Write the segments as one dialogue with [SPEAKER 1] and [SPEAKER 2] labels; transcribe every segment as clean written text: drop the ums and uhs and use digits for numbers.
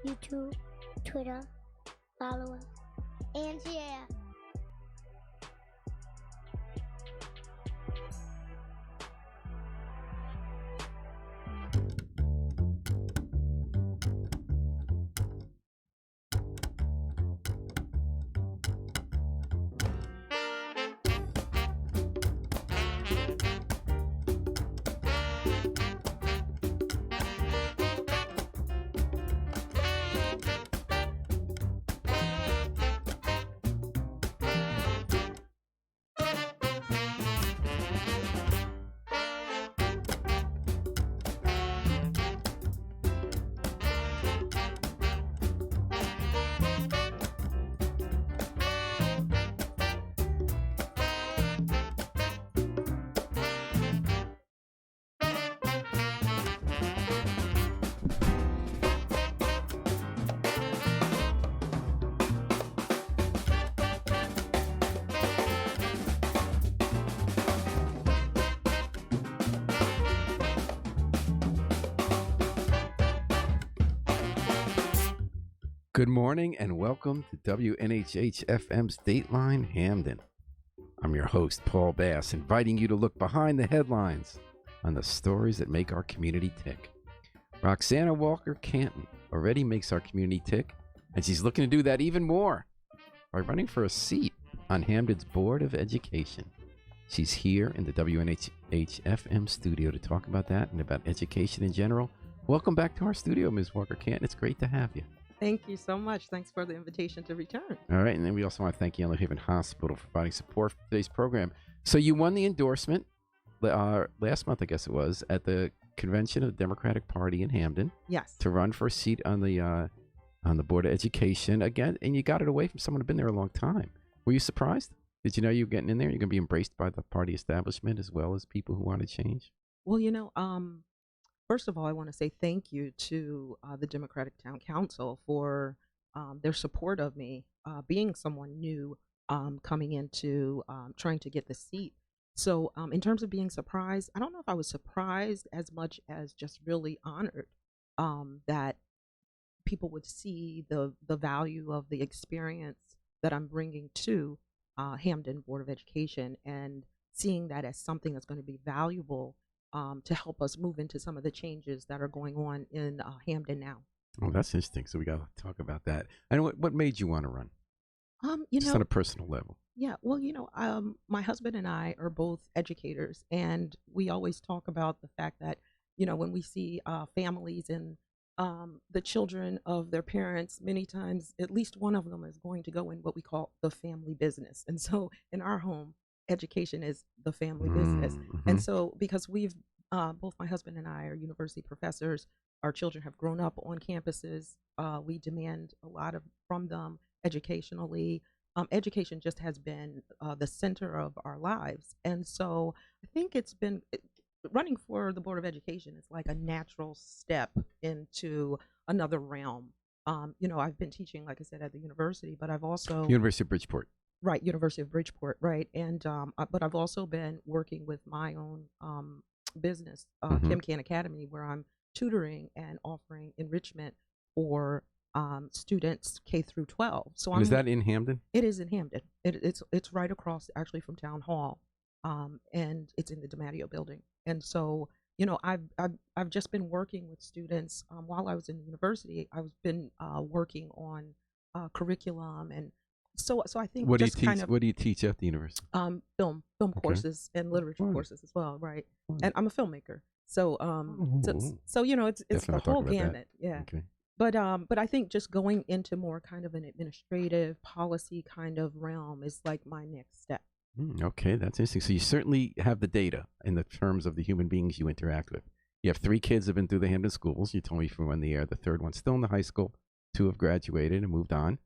[SPEAKER 1] YouTube, Twitter, follow us, and share.
[SPEAKER 2] Good morning and welcome to WNHH FM's Dateline Hamden. I'm your host, Paul Bass, inviting you to look behind the headlines on the stories that make our community tick. Roxana Walker-Canton already makes our community tick, and she's looking to do that even more by running for a seat on Hamden's Board of Education. She's here in the WNHH FM studio to talk about that and about education in general. Welcome back to our studio, Ms. Walker-Canton. It's great to have you.
[SPEAKER 3] Thank you so much. Thanks for the invitation to return.
[SPEAKER 2] All right, and then we also want to thank Yellow Haven Hospital for providing support for today's program. So you won the endorsement last month, I guess it was, at the convention of the Democratic Party in Hamden.
[SPEAKER 3] Yes.
[SPEAKER 2] To run for a seat on the Board of Education again, and you got it away from someone who'd been there a long time. Were you surprised? Did you know you were getting in there? You're going to be embraced by the party establishment as well as people who want to change?
[SPEAKER 3] Well, first of all, I want to say thank you to the Democratic Town Council for their support of me, being someone new, coming into trying to get the seat. So in terms of being surprised, I don't know if I was surprised as much as just really honored that people would see the value of the experience that I'm bringing to Hamden Board of Education and seeing that as something that's going to be valuable to help us move into some of the changes that are going on in Hamden now.
[SPEAKER 2] Oh, that's interesting. So we got to talk about that. And what made you want to run? Just on a personal level.
[SPEAKER 3] Yeah, well, my husband and I are both educators, and we always talk about the fact that, when we see families and the children of their parents, many times at least one of them is going to go in what we call the family business. And so in our home, education is the family business. And so because we've both my husband and I are university professors, our children have grown up on campuses. We demand a lot from them educationally. Education just has been the center of our lives. And so I think running for the Board of Education is like a natural step into another realm. I've been teaching, like I said, at the university, but I've also
[SPEAKER 2] University of Bridgeport.
[SPEAKER 3] Right, University of Bridgeport, right. And but I've also been working with my own business, Kim Can Academy, where I'm tutoring and offering enrichment for students K through 12. So
[SPEAKER 2] is that in Hamden?
[SPEAKER 3] It is in Hamden. It's right across actually from Town Hall, and it's in the DiMatteo building. And so I've just been working with students while I was in the university. I've been working on curriculum and. So I think
[SPEAKER 2] what do you teach? What do you teach at the university?
[SPEAKER 3] Film courses and literature courses as well, right? And I'm a filmmaker, so it's the whole gamut, yeah. Okay. But I think just going into more kind of an administrative policy kind of realm is like my next step.
[SPEAKER 2] Okay, that's interesting. So you certainly have the data in the terms of the human beings you interact with. You have 3 kids who've been through the Hamden schools. You told me from when the air. The third one's still in the high school. 2 have graduated and moved on.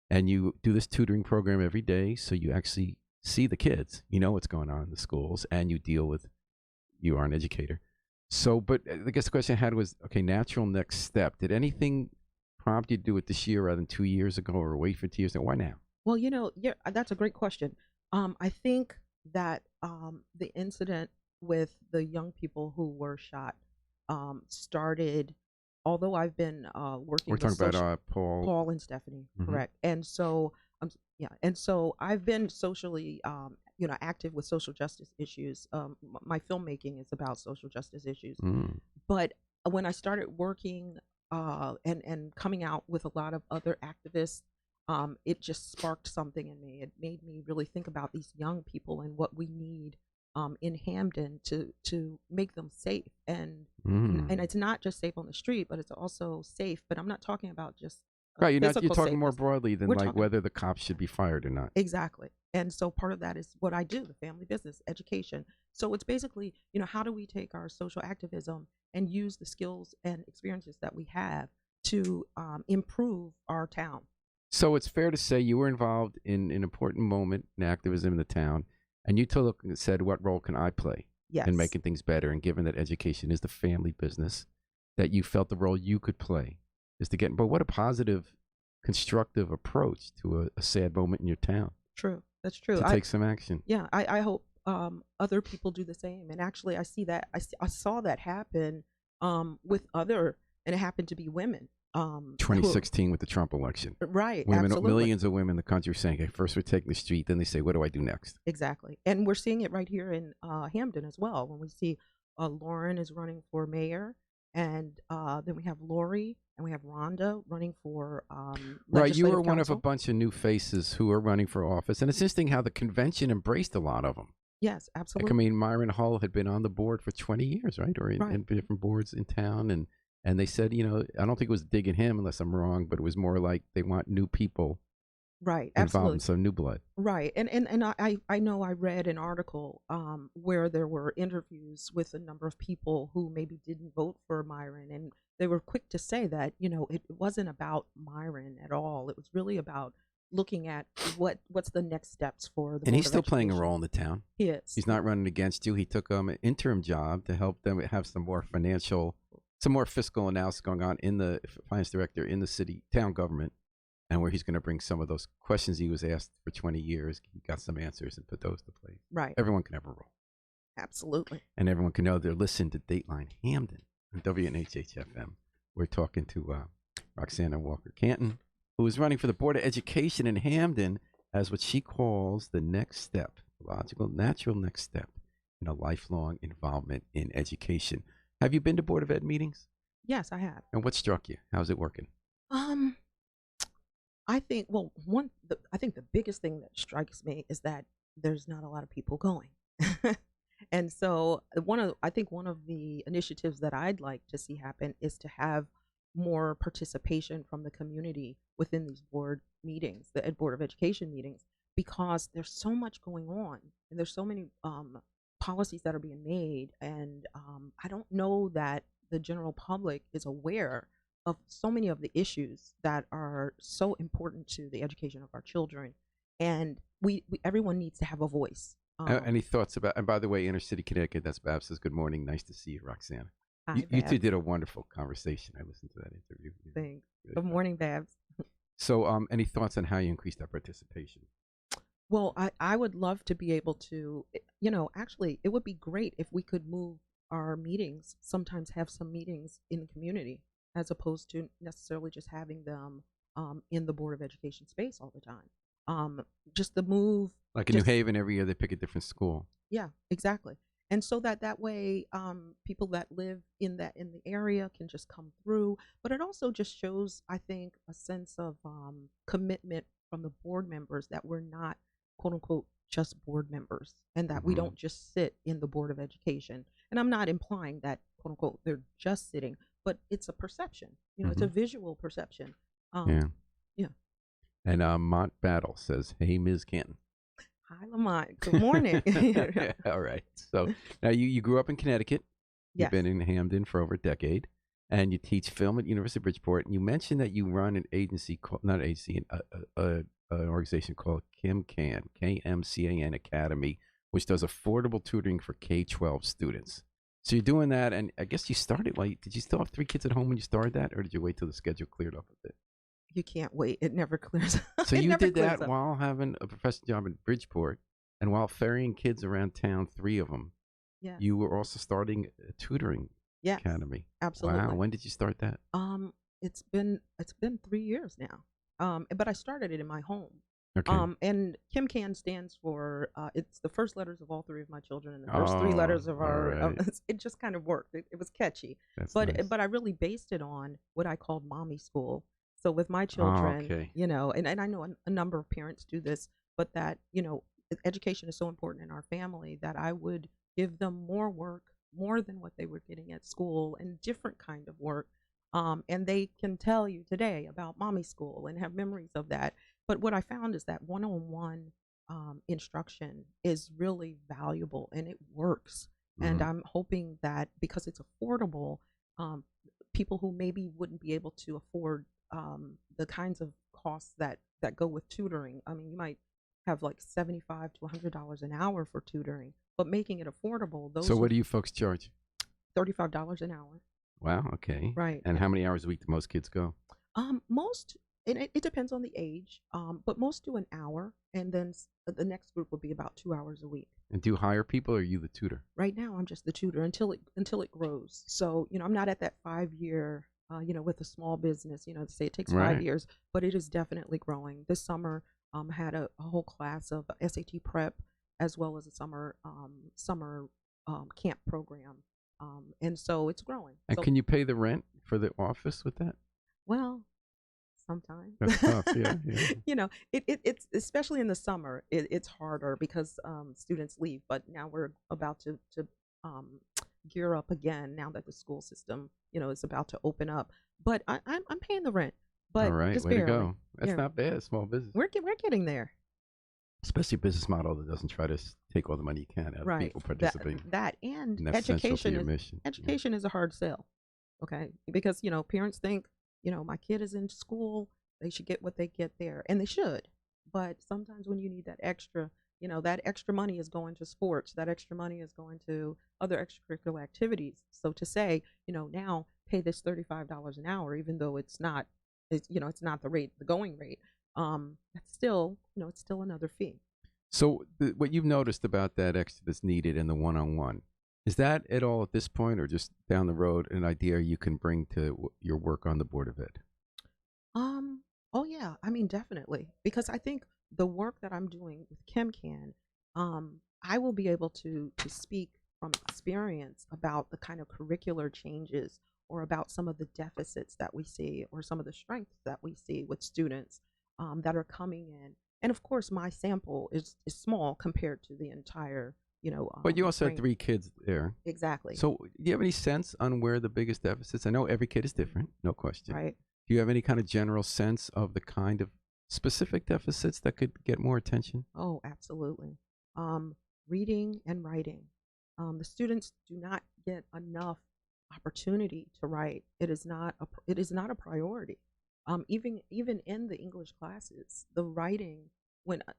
[SPEAKER 2] And you do this tutoring program every day, so you actually see the kids. You know what's going on in the schools, and you are an educator. So, but I guess the question I had was, okay, natural next step. Did anything prompt you to do it this year rather than 2 years ago, or wait for 2 years ago? Why now?
[SPEAKER 3] Well, yeah, that's a great question. I think that the incident with the young people who were shot started although I've been working
[SPEAKER 2] We're
[SPEAKER 3] with
[SPEAKER 2] talking about Paul.
[SPEAKER 3] Paul and Stephanie,
[SPEAKER 2] Mhm.
[SPEAKER 3] correct. And so, and so I've been socially, active with social justice issues. My filmmaking is about social justice issues.
[SPEAKER 2] Mm.
[SPEAKER 3] But when I started working and coming out with a lot of other activists, it just sparked something in me. It made me really think about these young people and what we need in Hamden to make them safe. And it's not just safe on the street, but it's also safe. But I'm not talking about just
[SPEAKER 2] Right, you're
[SPEAKER 3] physical
[SPEAKER 2] talking more
[SPEAKER 3] safeness.
[SPEAKER 2] broadly than
[SPEAKER 3] We're
[SPEAKER 2] like
[SPEAKER 3] talking
[SPEAKER 2] whether the cops should be fired or not.
[SPEAKER 3] exactly. And so part of that is what I do, the family business, education. So it's basically, how do we take our social activism and use the skills and experiences that we have to improve our town?
[SPEAKER 2] So it's fair to say you were involved in an important moment in activism in the town, and you said, "What role can I play
[SPEAKER 3] Yes.
[SPEAKER 2] in making things better?" And given that education is the family business, that you felt the role you could play is to get. But what a positive, constructive approach to a sad moment in your town.
[SPEAKER 3] True. That's true.
[SPEAKER 2] To take some action.
[SPEAKER 3] Yeah, I hope other people do the same. And actually, I see that I saw that happen with other, and it happened to be women.
[SPEAKER 2] 2016 with the Trump election.
[SPEAKER 3] Right.
[SPEAKER 2] Women,
[SPEAKER 3] absolutely.
[SPEAKER 2] millions of women in the country are saying, "Okay, first we're taking the street, then they say, what do I do next?"
[SPEAKER 3] Exactly. And we're seeing it right here in Hamden as well. When we see Lauren is running for mayor, and then we have Lori and we have Rhonda running for
[SPEAKER 2] right. You were
[SPEAKER 3] legislative
[SPEAKER 2] one of a
[SPEAKER 3] council.
[SPEAKER 2] bunch of new faces who are running for office. And it's interesting how the convention embraced a lot of them.
[SPEAKER 3] Yes,
[SPEAKER 2] Like,
[SPEAKER 3] absolutely.
[SPEAKER 2] I mean, Myron Hull had been on the board for 20 years, right? Or in,
[SPEAKER 3] Right.
[SPEAKER 2] in different boards in town. And they said, I don't think it was digging him unless I'm wrong, but it was more like they want new people
[SPEAKER 3] Right.
[SPEAKER 2] involved,
[SPEAKER 3] Absolutely.
[SPEAKER 2] and so new blood.
[SPEAKER 3] Right. And I know I read an article where there were interviews with a number of people who maybe didn't vote for Myron, and they were quick to say that, it wasn't about Myron at all. It was really about looking at what's the next steps for the
[SPEAKER 2] And
[SPEAKER 3] Board
[SPEAKER 2] he's
[SPEAKER 3] of
[SPEAKER 2] still playing a
[SPEAKER 3] Education.
[SPEAKER 2] role in the town.
[SPEAKER 3] He is.
[SPEAKER 2] He's not running against you. He took an interim job to help them have some more fiscal analysis going on in the finance director in the town government, and where he's going to bring some of those questions he was asked for 20 years. He got some answers and put those to play.
[SPEAKER 3] Right.
[SPEAKER 2] Everyone can have a role.
[SPEAKER 3] Absolutely.
[SPEAKER 2] And everyone can know they're listening to Dateline Hamden on WNHH-FM. We're talking to Roxana Walker-Canton, who is running for the Board of Education in Hamden as what she calls the next step, logical, natural next step in a lifelong involvement in education. Have you been to Board of Ed meetings?
[SPEAKER 3] Yes, I have.
[SPEAKER 2] And what struck you? How's it working?
[SPEAKER 3] I think, well, I think the biggest thing that strikes me is that there's not a lot of people going. And so I think one of the initiatives that I'd like to see happen is to have more participation from the community within these board meetings, the Board of Education meetings, because there's so much going on and there's so many policies that are being made. And I don't know that the general public is aware of so many of the issues that are so important to the education of our children. And everyone needs to have a voice.
[SPEAKER 2] Any thoughts about, and by the way, Inner City, Connecticut, that's Babs says, good morning. Nice to see you, Roxana.
[SPEAKER 3] Hi,
[SPEAKER 2] You two
[SPEAKER 3] Babs.
[SPEAKER 2] did a wonderful conversation. I listened to that interview.
[SPEAKER 3] Thanks.
[SPEAKER 2] Really
[SPEAKER 3] Good
[SPEAKER 2] fun.
[SPEAKER 3] morning, Babs.
[SPEAKER 2] So any thoughts on how you increase that participation?
[SPEAKER 3] Well, I would love to be able to, actually, it would be great if we could move our meetings, sometimes have some meetings in the community, as opposed to necessarily just having them in the Board of Education space all the time. Just the move.
[SPEAKER 2] Like in New Haven, every year they pick a different school.
[SPEAKER 3] Yeah, exactly. And so that way, people that live in the area can just come through. But it also just shows, I think, a sense of commitment from the board members that we're not, quote unquote, just board members, and that we don't just sit in the Board of Education. And I'm not implying that, quote unquote, they're just sitting, but it's a perception. It's a visual perception.
[SPEAKER 2] Yeah.
[SPEAKER 3] Yeah.
[SPEAKER 2] And Mont Battle says, "Hey, Ms. Canton."
[SPEAKER 3] Hi, Lamont. Good morning.
[SPEAKER 2] All right. So now you grew up in Connecticut. You've
[SPEAKER 3] Yes.
[SPEAKER 2] been in Hamden for over a decade, and you teach film at University of Bridgeport. And you mentioned that you run an agency called, not an agency, an organization called KMCAN, KMCAN Academy, which does affordable tutoring for K-12 students. So you're doing that, and I guess you started. Did you still have 3 kids at home when you started that, or did you wait till the schedule cleared up a bit?
[SPEAKER 3] You can't wait. It never clears up.
[SPEAKER 2] So
[SPEAKER 3] It
[SPEAKER 2] you
[SPEAKER 3] never
[SPEAKER 2] did
[SPEAKER 3] clears
[SPEAKER 2] that
[SPEAKER 3] up.
[SPEAKER 2] while having a professional job in Bridgeport, and while ferrying kids around town, 3 of them.
[SPEAKER 3] Yeah.
[SPEAKER 2] You were also starting a tutoring
[SPEAKER 3] Yes,
[SPEAKER 2] Academy.
[SPEAKER 3] absolutely.
[SPEAKER 2] Wow. When did you start that?
[SPEAKER 3] It's been 3 years now. But I started it in my home.
[SPEAKER 2] Okay.
[SPEAKER 3] And Kim Can stands for it's the first letters of all three of my children and the first three
[SPEAKER 2] Oh,
[SPEAKER 3] letters of
[SPEAKER 2] all
[SPEAKER 3] our.
[SPEAKER 2] right.
[SPEAKER 3] It just kind of worked. It was catchy,
[SPEAKER 2] That's
[SPEAKER 3] but
[SPEAKER 2] nice.
[SPEAKER 3] but I really based it on what I called mommy school. So with my
[SPEAKER 2] Oh,
[SPEAKER 3] children,
[SPEAKER 2] okay.
[SPEAKER 3] and I know a number of parents do this, but that education is so important in our family that I would give them more work, more than what they were getting at school, and different kind of work. And they can tell you today about mommy school and have memories of that. But what I found is that one-on-one instruction is really valuable and it works. And
[SPEAKER 2] Mhm.
[SPEAKER 3] I'm hoping that because it's affordable, um, people who maybe wouldn't be able to afford the kinds of costs that go with tutoring. I mean, you might have like $75 to $100 an hour for tutoring, but making it affordable,
[SPEAKER 2] So
[SPEAKER 3] those
[SPEAKER 2] what do you folks charge?
[SPEAKER 3] $35 an hour.
[SPEAKER 2] Wow. Okay.
[SPEAKER 3] Right.
[SPEAKER 2] And how many hours a week do most kids go?
[SPEAKER 3] Most, and it depends on the age, but most do an hour, and then the next group will be about 2 hours a week.
[SPEAKER 2] And do you hire people, or are you the tutor?
[SPEAKER 3] Right now, I'm just the tutor until it grows. So I'm not at that 5 year, with a small business. They say it takes
[SPEAKER 2] Right.
[SPEAKER 3] 5 years, but it is definitely growing. This summer, had a whole class of SAT prep as well as a summer camp program, and so it's growing.
[SPEAKER 2] And
[SPEAKER 3] So
[SPEAKER 2] can you pay the rent for the office with that?
[SPEAKER 3] well, sometimes.
[SPEAKER 2] That's tough. Yeah. Yeah.
[SPEAKER 3] It's especially in the summer, it's harder because students leave. But now we're about to um, gear up again now that the school system is about to open up. But I'm paying the rent,
[SPEAKER 2] All
[SPEAKER 3] but
[SPEAKER 2] right.
[SPEAKER 3] just
[SPEAKER 2] Way to
[SPEAKER 3] barely.
[SPEAKER 2] go. That's
[SPEAKER 3] Yeah,
[SPEAKER 2] not bad. Small business.
[SPEAKER 3] we're getting there.
[SPEAKER 2] Especially a business model that doesn't try to take all the money you can out of
[SPEAKER 3] Right.
[SPEAKER 2] people participating.
[SPEAKER 3] That and
[SPEAKER 2] And that's central to
[SPEAKER 3] education
[SPEAKER 2] your
[SPEAKER 3] is
[SPEAKER 2] mission. Yeah.
[SPEAKER 3] education is a hard sell. Okay, because parents think my kid is in school, they should get what they get there, and they should. But sometimes when you need that extra money is going to sports, that extra money is going to other extracurricular activities. So to say, now pay this $35 an hour, even though it's not the going rate. That's still it's still another fee.
[SPEAKER 2] So what you've noticed about that extra that's needed in the one-on-one, is that at all at this point, or just down the road, an idea you can bring to your work on the Board of Ed?
[SPEAKER 3] Um, oh yeah, I mean definitely because I think the work that I'm doing with KimCan, I will be able to speak from experience about the kind of curricular changes or about some of the deficits that we see or some of the strengths that we see with students that are coming in. And of course, my sample is small compared to the entire,
[SPEAKER 2] But you also had
[SPEAKER 3] range.
[SPEAKER 2] 3 kids there.
[SPEAKER 3] Exactly.
[SPEAKER 2] So do you have any sense on where the biggest deficits? I know every kid is different, no question.
[SPEAKER 3] Right.
[SPEAKER 2] Do you have any kind of general sense of the kind of specific deficits that could get more attention?
[SPEAKER 3] Oh, absolutely. Reading and writing. The students do not get enough opportunity to write. It is not a priority. Even in the English classes, the writing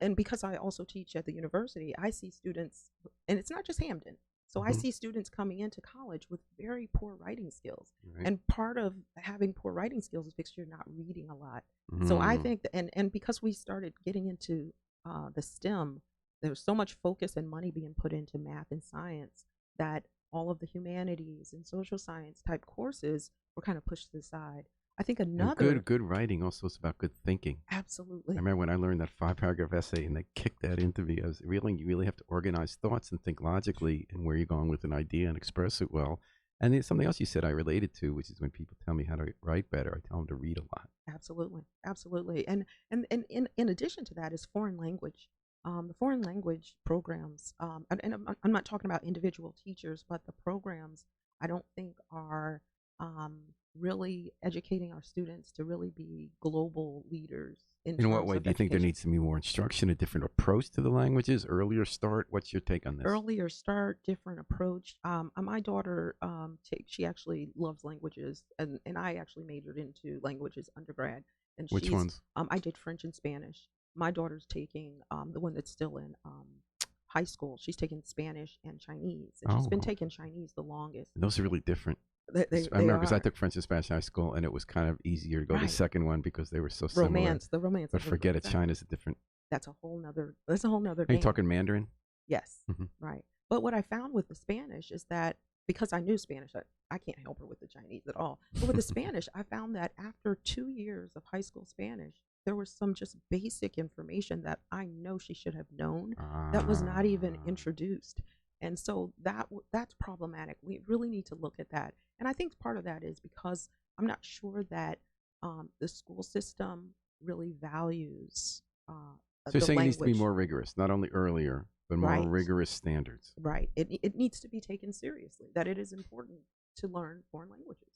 [SPEAKER 3] and because I also teach at the university, I see students, and it's not just Hamden. So I
[SPEAKER 2] Mhm.
[SPEAKER 3] see students coming into college with very poor writing skills.
[SPEAKER 2] Right.
[SPEAKER 3] And part of having poor writing skills is because you're not reading a lot. So I think that, and because we started getting into the STEM, there was so much focus and money being put into math and science that all of the humanities and social science type courses were kind of pushed to the side. I think
[SPEAKER 2] And
[SPEAKER 3] another
[SPEAKER 2] good writing also is about good thinking. I
[SPEAKER 3] absolutely
[SPEAKER 2] remember when I learned that 5-paragraph essay and they kicked that into me. You really have to organize thoughts and think logically and where you're going with an idea and express it well. And there's something else you said I related to, which is when people tell me how to write better, I tell them to read a lot.
[SPEAKER 3] absolutely. And in addition to that is foreign language. The foreign language programs, and I'm not talking about individual teachers, but the programs I don't think are really educating our students to really be global leaders in
[SPEAKER 2] In what
[SPEAKER 3] terms
[SPEAKER 2] way
[SPEAKER 3] of
[SPEAKER 2] do you think there
[SPEAKER 3] education.
[SPEAKER 2] needs to be more instruction, a different approach to the languages, earlier start? What's your take on this?
[SPEAKER 3] Earlier start, different approach. My daughter, she actually loves languages, and I actually majored into languages undergrad, and
[SPEAKER 2] Which ones?
[SPEAKER 3] I did French and Spanish. My daughter's taking the one that's still in high school. She's taking Spanish and Chinese, and she's been
[SPEAKER 2] Oh,
[SPEAKER 3] taking Chinese the longest.
[SPEAKER 2] those are really different.
[SPEAKER 3] They
[SPEAKER 2] I remember because I
[SPEAKER 3] are
[SPEAKER 2] took French and Spanish in high school, and it was kind of easier to go the
[SPEAKER 3] right.
[SPEAKER 2] second one because they were so similar.
[SPEAKER 3] The romance.
[SPEAKER 2] But
[SPEAKER 3] Of it,
[SPEAKER 2] forget it,
[SPEAKER 3] exactly.
[SPEAKER 2] China's a different.
[SPEAKER 3] That's a whole nother. That's a whole nother
[SPEAKER 2] Are you
[SPEAKER 3] game.
[SPEAKER 2] talking Mandarin?
[SPEAKER 3] Yes,
[SPEAKER 2] Mhm.
[SPEAKER 3] right. But what I found with the Spanish is that because I knew Spanish. I can't help her with the Chinese at all. But with the Spanish, I found that after 2 years of high school Spanish, there was some just basic information that I know she should have known that was not even introduced. And so that's problematic. We really need to look at that. And I think part of that is because I'm not sure that the school system really values
[SPEAKER 2] So you're
[SPEAKER 3] the
[SPEAKER 2] saying it needs to be
[SPEAKER 3] language.
[SPEAKER 2] more rigorous, not only earlier, but more
[SPEAKER 3] Right.
[SPEAKER 2] rigorous standards.
[SPEAKER 3] Right. It needs to be taken seriously, that it is important to learn foreign languages.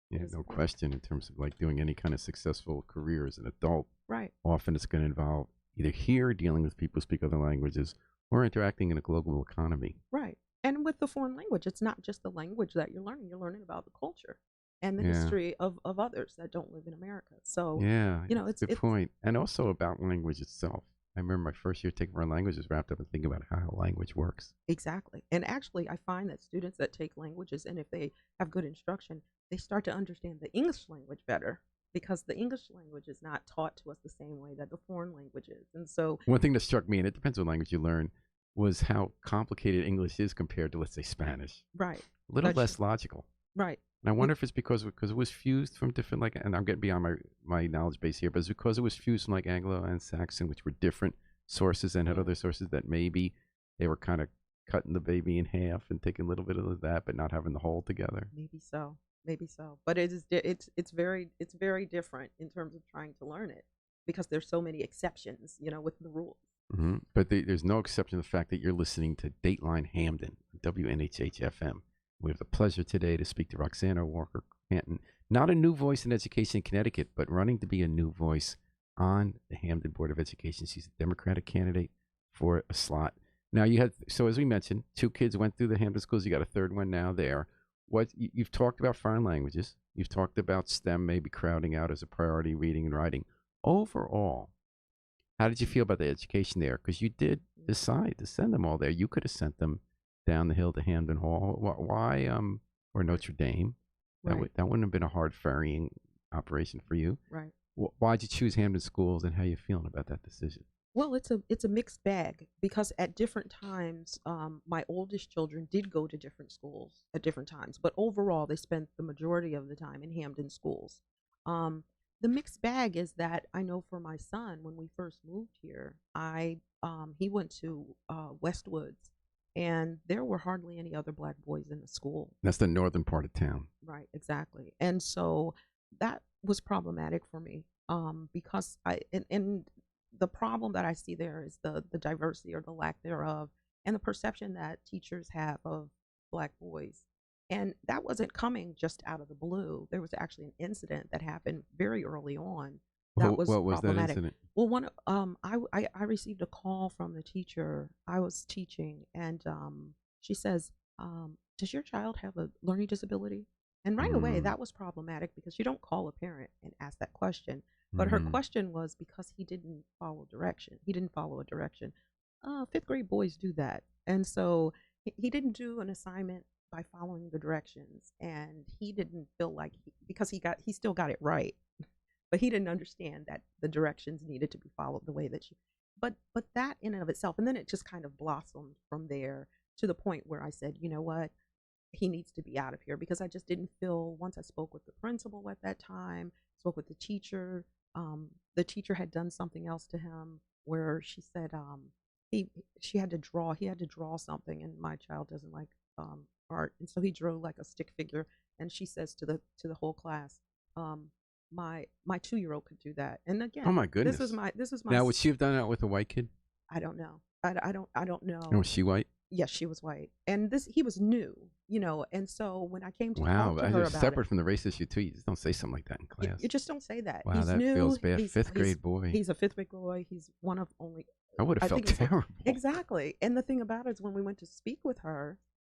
[SPEAKER 2] Yeah,
[SPEAKER 3] It's
[SPEAKER 2] no
[SPEAKER 3] important.
[SPEAKER 2] question. In terms of like doing any kind of successful career as an adult,
[SPEAKER 3] Right.
[SPEAKER 2] often it's going to involve either here dealing with people who speak other languages or interacting in a global economy.
[SPEAKER 3] Right. And with the foreign language, it's not just the language that you're learning about the culture and the
[SPEAKER 2] Yeah.
[SPEAKER 3] history of others that don't live in America. So,
[SPEAKER 2] Yeah,
[SPEAKER 3] you know,
[SPEAKER 2] that's a good point. And also about language itself. I remember my first year taking foreign languages wrapped up in thinking about how language works.
[SPEAKER 3] exactly. And actually, I find that students that take languages, and if they have good instruction, they start to understand the English language better because the English language is not taught to us the same way that the foreign language is. And so,
[SPEAKER 2] One thing that struck me, and it depends what language you learn, was how complicated English is compared to, let's say, Spanish.
[SPEAKER 3] right,
[SPEAKER 2] A little
[SPEAKER 3] That's
[SPEAKER 2] less logical.
[SPEAKER 3] right,
[SPEAKER 2] And I wonder if it's because it was fused from different, like, and I'm getting beyond my knowledge base here, but it's because it was fused from like Anglo and Saxon, which were different sources and had other sources that maybe they were kind of cutting the baby in half and taking a little bit of that, but not having the whole together.
[SPEAKER 3] maybe so, maybe so. But it's very different in terms of trying to learn it because there's so many exceptions, you know, with the rules.
[SPEAKER 2] But there's no exception to the fact that you're listening to Dateline Hamden, WNHH FM. We have the pleasure today to speak to Roxana Walker-Canton, not a new voice in education in Connecticut, but running to be a new voice on the Hamden Board of Education. She's a Democratic candidate for a slot. Now so as we mentioned, 2 kids went through the Hamden schools. You got a third one now there. You've talked about foreign languages. You've talked about STEM maybe crowding out as a priority, reading and writing. Overall, how did you feel about the education there? Because you did decide to send them all there. You could have sent them down the hill to Hamden Hall. Why, or Notre Dame? That wouldn't have been a hard ferrying operation for you.
[SPEAKER 3] Right.
[SPEAKER 2] Why'd you choose Hamden schools, and how you feeling about that decision?
[SPEAKER 3] Well, it's a mixed bag because at different times, my oldest children did go to different schools at different times, but overall, they spent the majority of the time in Hamden schools. The mixed bag is that I know for my son, when we first moved here, he went to Westwoods, and there were hardly any other black boys in the school.
[SPEAKER 2] That's the northern part of town.
[SPEAKER 3] Right, exactly. And so that was problematic for me because and the problem that I see there is the diversity or the lack thereof and the perception that teachers have of black boys. And that wasn't coming just out of the blue. There was actually an incident that happened very early on that was
[SPEAKER 2] what was that
[SPEAKER 3] problematic.
[SPEAKER 2] incident?
[SPEAKER 3] Well, I received a call from the teacher I was teaching, and she says, "Does your child have a learning disability?" And right away, that was problematic because you don't call a parent and ask that question. But her question was because he didn't follow direction. He didn't follow a direction. 5th grade boys do that, and so he didn't do an assignment by following the directions, and he didn't feel like because he still got it right, but he didn't understand that the directions needed to be followed the way that but that in and of itself, and then it just kind of blossomed from there to the point where I said, you know what, he needs to be out of here because I just didn't feel, once I spoke with the principal at that time, spoke with the teacher had done something else to him where she said he had to draw something, and my child doesn't like art, and so he drew like a stick figure, and she says to the whole class, my 2-year-old could do that. And again,
[SPEAKER 2] Oh my goodness!
[SPEAKER 3] this is my
[SPEAKER 2] Now, would she have done that with a white kid?
[SPEAKER 3] I don't know. I don't know.
[SPEAKER 2] And was she white?
[SPEAKER 3] Yes, she was white, and he was new, you know. And so when I came to talk to her
[SPEAKER 2] Wow,
[SPEAKER 3] about
[SPEAKER 2] separate
[SPEAKER 3] it,
[SPEAKER 2] from the race issue too. You just don't say something like that in class.
[SPEAKER 3] you just don't say that.
[SPEAKER 2] Wow,
[SPEAKER 3] He's
[SPEAKER 2] that
[SPEAKER 3] new.
[SPEAKER 2] feels bad.
[SPEAKER 3] He's,
[SPEAKER 2] 5th grade boy.
[SPEAKER 3] He's a 5th grade boy. He's one of only.
[SPEAKER 2] I would have felt terrible.
[SPEAKER 3] Exactly. And the thing about it is, when we went to speak with her,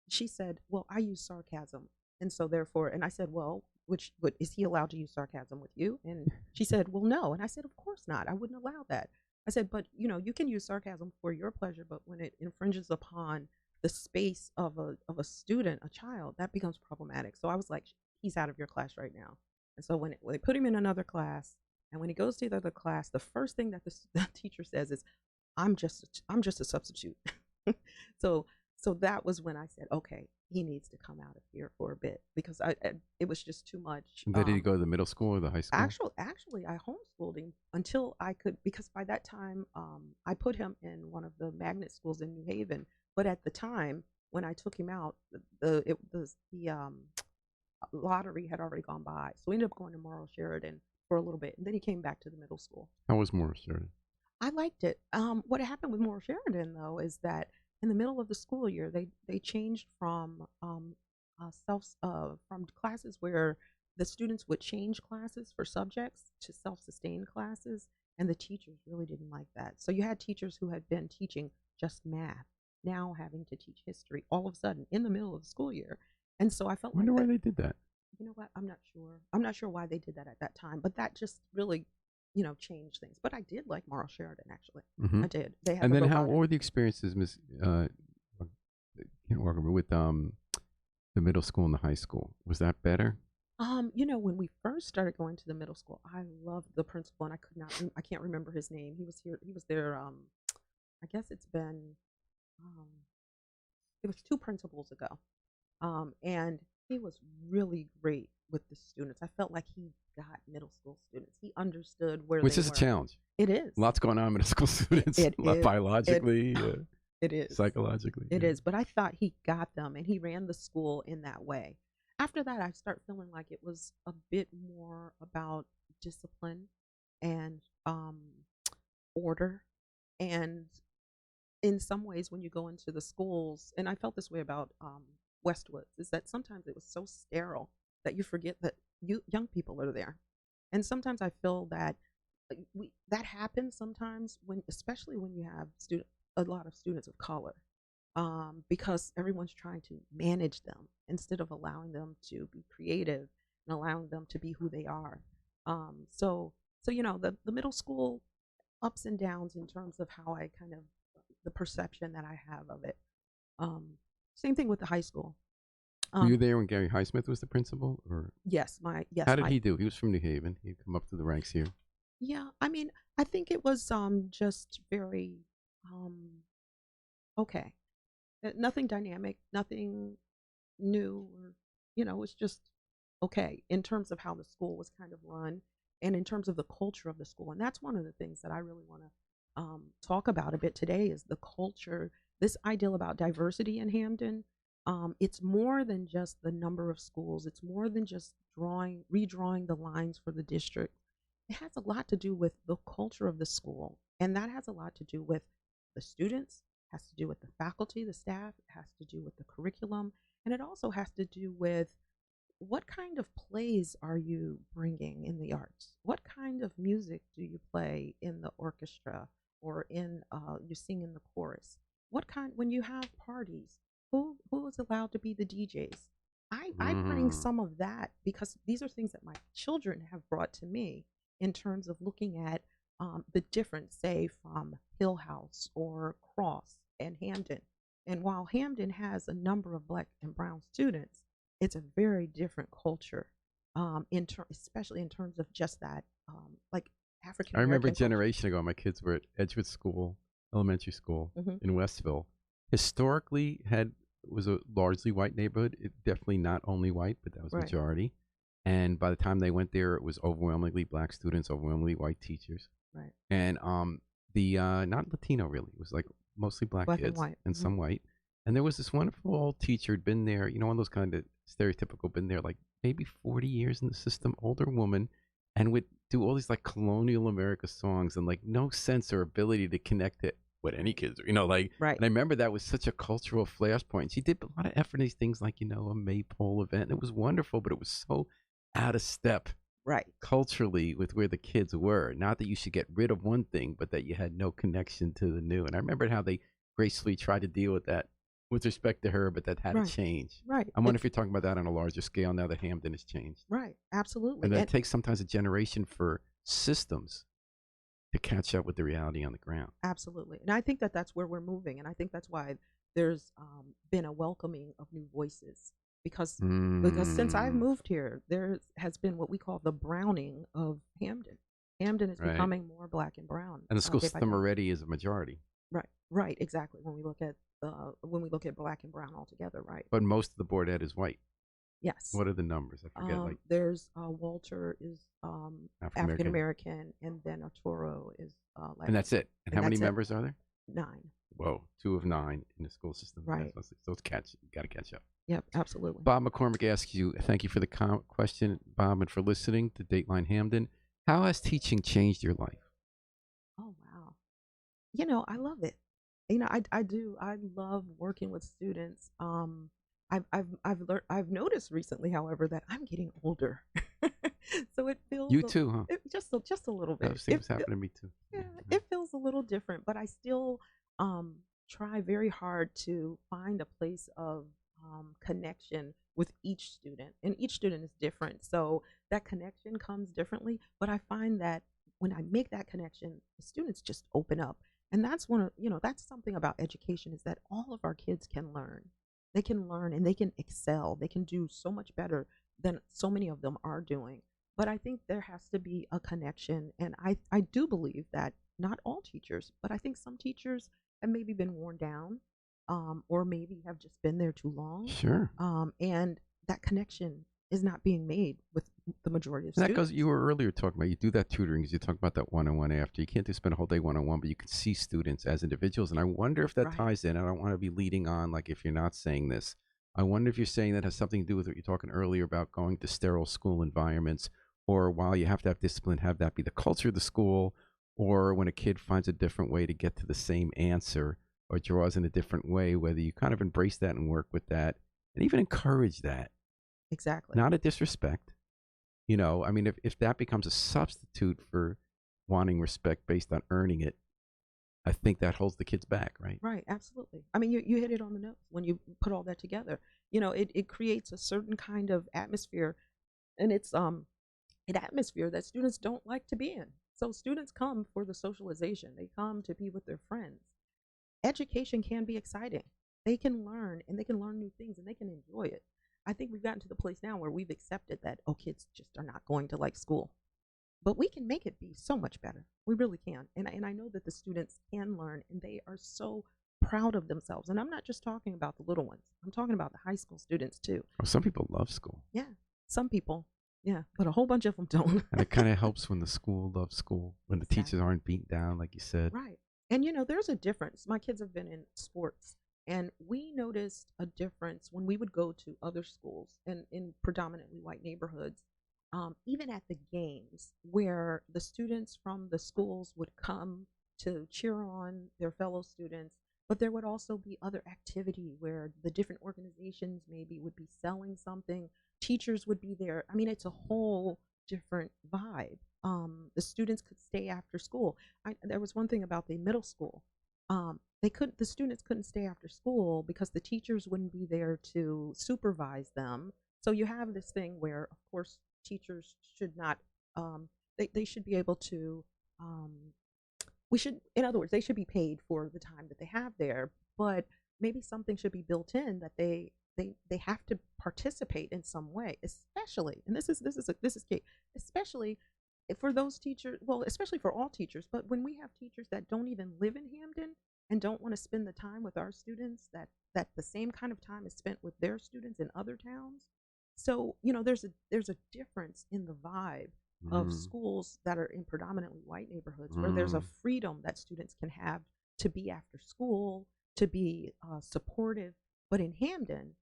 [SPEAKER 3] she said, "Well, I use sarcasm, and so therefore," and I said, "Well, is he allowed to use sarcasm with you?" And she said, "Well, no." And I said, "Of course not. I wouldn't allow that." I said, "But you know, you can use sarcasm for your pleasure, but when it infringes upon the space of a student, a child, that becomes problematic." So I was like, "He's out of your class right now." And so when they put him in another class, and when he goes to the other class, the first thing that the teacher says is, I'm just a substitute." So So that was when I said, okay, he needs to come out of here for a bit because it was just too much.
[SPEAKER 2] And then did he go to the middle school or the high school?
[SPEAKER 3] Actually, I homeschooled him until I could, because by that time, I put him in one of the magnet schools in New Haven. But at the time when I took him out, the lottery had already gone by, so we ended up going to Morrow Sheridan for a little bit, and then he came back to the middle school.
[SPEAKER 2] How was Morrow Sheridan?
[SPEAKER 3] I liked it. What happened with Morrow Sheridan though is that in the middle of the school year, they changed from from classes where the students would change classes for subjects to self-sustained classes, and the teachers really didn't like that. So you had teachers who had been teaching just math now having to teach history all of a sudden in the middle of the school year, and so I felt
[SPEAKER 2] I wonder
[SPEAKER 3] like
[SPEAKER 2] why they did that.
[SPEAKER 3] you know what? I'm not sure. I'm not sure why they did that at that time, but that just really, changed things. But I did like Morrow Sheridan, actually.
[SPEAKER 2] Mm-hmm.
[SPEAKER 3] I did. They had
[SPEAKER 2] And
[SPEAKER 3] the
[SPEAKER 2] then how
[SPEAKER 3] robotic.
[SPEAKER 2] were the experiences, Miss with the middle school and the high school? Was that better?
[SPEAKER 3] When we first started going to the middle school, I loved the principal, and I can't remember his name. He was here. He was there. I guess it's been, it was 2 principals ago. And he was really great with the students. I felt like he got middle school students. He understood where
[SPEAKER 2] Which
[SPEAKER 3] they
[SPEAKER 2] is
[SPEAKER 3] were.
[SPEAKER 2] a challenge.
[SPEAKER 3] It is.
[SPEAKER 2] Lots going on with middle school students.
[SPEAKER 3] It is.
[SPEAKER 2] Biologically,
[SPEAKER 3] It is.
[SPEAKER 2] psychologically.
[SPEAKER 3] It is. But I thought he got them, and he ran the school in that way. After that, I start feeling like it was a bit more about discipline and order. And in some ways, when you go into the schools, and I felt this way about Westwoods, is that sometimes it was so sterile that you forget that young people are there. And sometimes I feel that that happens sometimes especially when you have a lot of students of color, because everyone's trying to manage them instead of allowing them to be creative and allowing them to be who they are. So the middle school ups and downs in terms of how I kind of the perception that I have of it. Same thing with the high school.
[SPEAKER 2] Were you there when Gary Highsmith was the principal, or
[SPEAKER 3] Yes,
[SPEAKER 2] how did he do? He was from New Haven. He'd come up through the ranks here.
[SPEAKER 3] Yeah, I mean, I think it was just very okay. Nothing dynamic, nothing new, or it's just okay in terms of how the school was kind of run and in terms of the culture of the school. And that's one of the things that I really want to talk about a bit today is the culture, this ideal about diversity in Hamden. It's more than just the number of schools. It's more than just redrawing the lines for the district. It has a lot to do with the culture of the school, and that has a lot to do with the students, has to do with the faculty, the staff, it has to do with the curriculum, and it also has to do with what kind of plays are you bringing in the arts? What kind of music do you play in the orchestra or you sing in the chorus? When you have parties, who is allowed to be the DJs? I bring some of that because these are things that my children have brought to me in terms of looking at the difference, say, from Hill House or Cross and Hamden. And while Hamden has a number of Black and brown students, it's a very different culture, especially in terms of just that, like African
[SPEAKER 2] I
[SPEAKER 3] American.
[SPEAKER 2] remember a generation ago, my kids were at Edgewood School, elementary school in Westville. Historically, was a largely white neighborhood. It definitely not only white, but that was majority. And by the time they went there, it was overwhelmingly Black students, overwhelmingly white teachers.
[SPEAKER 3] Right.
[SPEAKER 2] And not Latino really. It was like mostly Black kids
[SPEAKER 3] and white.
[SPEAKER 2] and some white. And there was this wonderful old teacher who'd been there, one of those kind of stereotypical, been there like maybe 40 years in the system, older woman, and would do all these like colonial America songs and like no sense or ability to connect it with any kids,
[SPEAKER 3] Right.
[SPEAKER 2] And I remember that was such a cultural flashpoint. She did a lot of effort in these things like, a maypole event. And it was wonderful, but it was so out of step.
[SPEAKER 3] Right.
[SPEAKER 2] Culturally with where the kids were. Not that you should get rid of one thing, but that you had no connection to the new. And I remember how they gracefully tried to deal with that with respect to her, but that had to change.
[SPEAKER 3] Right.
[SPEAKER 2] I wonder if you're talking about that on a larger scale now that Hamden has changed.
[SPEAKER 3] Right. Absolutely.
[SPEAKER 2] And that it takes sometimes a generation for systems to catch up with the reality on the ground.
[SPEAKER 3] Absolutely. And I think that that's where we're moving. And I think that's why there's been a welcoming of new voices. Because since I've moved here, there has been what we call the browning of Hamden. Hamden is becoming more Black and brown.
[SPEAKER 2] And the school system already is a majority.
[SPEAKER 3] Right, exactly. When we look at when we look at black and brown altogether, right?
[SPEAKER 2] But most of the board ed is white.
[SPEAKER 3] Yes.
[SPEAKER 2] What are the numbers? I forget.
[SPEAKER 3] There's Walter is African American, and then Arturo is Latin.
[SPEAKER 2] And that's it. And how many members are there?
[SPEAKER 3] 9.
[SPEAKER 2] Whoa, 2 of 9 in the school system.
[SPEAKER 3] Right.
[SPEAKER 2] So it's you got to catch up.
[SPEAKER 3] Yep, absolutely.
[SPEAKER 2] Bob McCormick asks you, thank you for the question, Bob, and for listening to Dateline Hamden. How has teaching changed your life?
[SPEAKER 3] Oh, wow. I love it. I do. I love working with students. I've noticed recently, however, that I'm getting older. So it feels
[SPEAKER 2] you too, huh?
[SPEAKER 3] Just a little bit.
[SPEAKER 2] That seems happening to me too.
[SPEAKER 3] Yeah, it feels a little different, but I still try very hard to find a place of connection with each student, and each student is different, so that connection comes differently. But I find that when I make that connection, the students just open up, and that's that's something about education, is that all of our kids can learn. They can learn and they can excel. They can do so much better than so many of them are doing. But I think there has to be a connection, and I do believe that not all teachers, but I think some teachers have maybe been worn down, or maybe have just been there too long.
[SPEAKER 2] Sure.
[SPEAKER 3] And that connection is not being made with the majority of students.
[SPEAKER 2] That goes, you were earlier talking about, you do that tutoring, because you talk about that one-on-one after. You can't just spend a whole day one-on-one, but you can see students as individuals. And I wonder if that ties in. I don't want to be leading on like if you're not saying this. I wonder if you're saying that has something to do with what you're talking earlier about going to sterile school environments, or while you have to have discipline, have that be the culture of the school, or when a kid finds a different way to get to the same answer or draws in a different way, whether you kind of embrace that and work with that and even encourage that.
[SPEAKER 3] Exactly.
[SPEAKER 2] Not a disrespect. I mean, if that becomes a substitute for wanting respect based on earning it, I think that holds the kids back, right?
[SPEAKER 3] Right, absolutely. I mean, you hit it on the nose when you put all that together. It creates a certain kind of atmosphere, and it's an atmosphere that students don't like to be in. So students come for the socialization. They come to be with their friends. Education can be exciting. They can learn, and they can learn new things, and they can enjoy it. I think we've gotten to the place now where we've accepted that, kids just are not going to like school. But we can make it be so much better. We really can. And I know that the students can learn, and they are so proud of themselves. And I'm not just talking about the little ones. I'm talking about the high school students too.
[SPEAKER 2] Oh, some people love school.
[SPEAKER 3] Yeah, some people. Yeah, but a whole bunch of them don't.
[SPEAKER 2] And it kind of helps when the school loves school, when the teachers aren't beat down, like you said.
[SPEAKER 3] Right. And, there's a difference. My kids have been in sports, and we noticed a difference when we would go to other schools and in predominantly white neighborhoods, even at the games, where the students from the schools would come to cheer on their fellow students, but there would also be other activity where the different organizations maybe would be selling something. Teachers would be there. I mean, it's a whole different vibe. The students could stay after school. There was one thing about the middle school. The students couldn't stay after school because the teachers wouldn't be there to supervise them. So you have this thing where, of course, teachers should not, they should be able to, in other words, they should be paid for the time that they have there, but maybe something should be built in that they have to participate in some way, especially, and this is key, especially for those teachers, well, especially for all teachers, but when we have teachers that don't even live in Hamden and don't want to spend the time with our students, that the same kind of time is spent with their students in other towns. So, there's a difference in the vibe of schools that are in predominantly white neighborhoods, where there's a freedom that students can have to be after school, to be supportive. But in Hamden,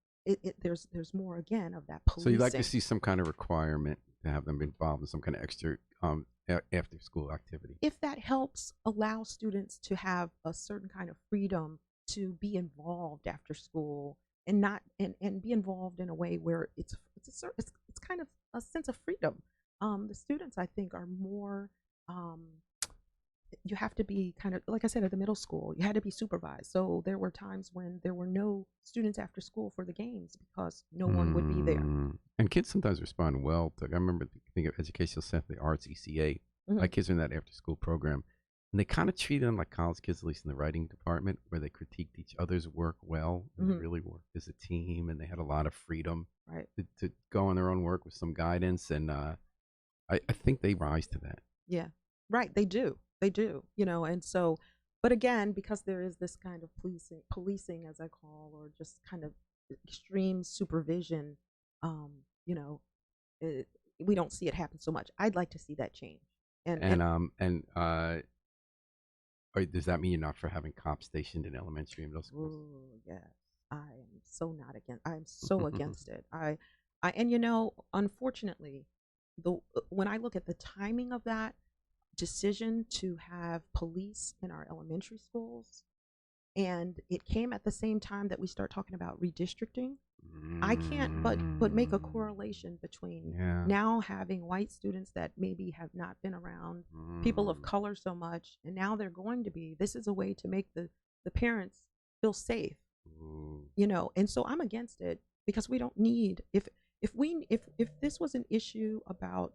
[SPEAKER 3] there's more, again, of that policing.
[SPEAKER 2] So you'd like to see some kind of requirement to have them involved in some kind of extra after school activity.
[SPEAKER 3] If that helps allow students to have a certain kind of freedom to be involved after school, and not and be involved in a way where it's kind of a sense of freedom. The students, I think, are more. You have to be kind of, like I said, at the middle school, you had to be supervised. So there were times when there were no students after school for the games because no one would be there.
[SPEAKER 2] And kids sometimes respond well to, I remember thinking of Educational Center, the Arts ECA. My kids are in that after school program. And they kind of treated them like college kids, at least in the writing department, where they critiqued each other's work well. And they really worked as a team, and they had a lot of freedom to go on their own work with some guidance. And I think they rise to that.
[SPEAKER 3] Yeah, right. They do. And so, But again, because there is this kind of policing as I call, or just kind of extreme supervision, you know, we don't see it happen so much. I'd like to see that change.
[SPEAKER 2] Does that mean you're not for having cops stationed in elementary and middle schools?
[SPEAKER 3] Oh, yes. I am so not against. I'm so against it. And unfortunately, when I look at the timing of that decision to have police in our elementary schools, and it came at the same time that we start talking about redistricting, I can't but make a correlation between now having white students that maybe have not been around people of color so much, and now they're going to be. This is a way to make the parents feel safe, and so I'm against it, because we don't need, if this was an issue about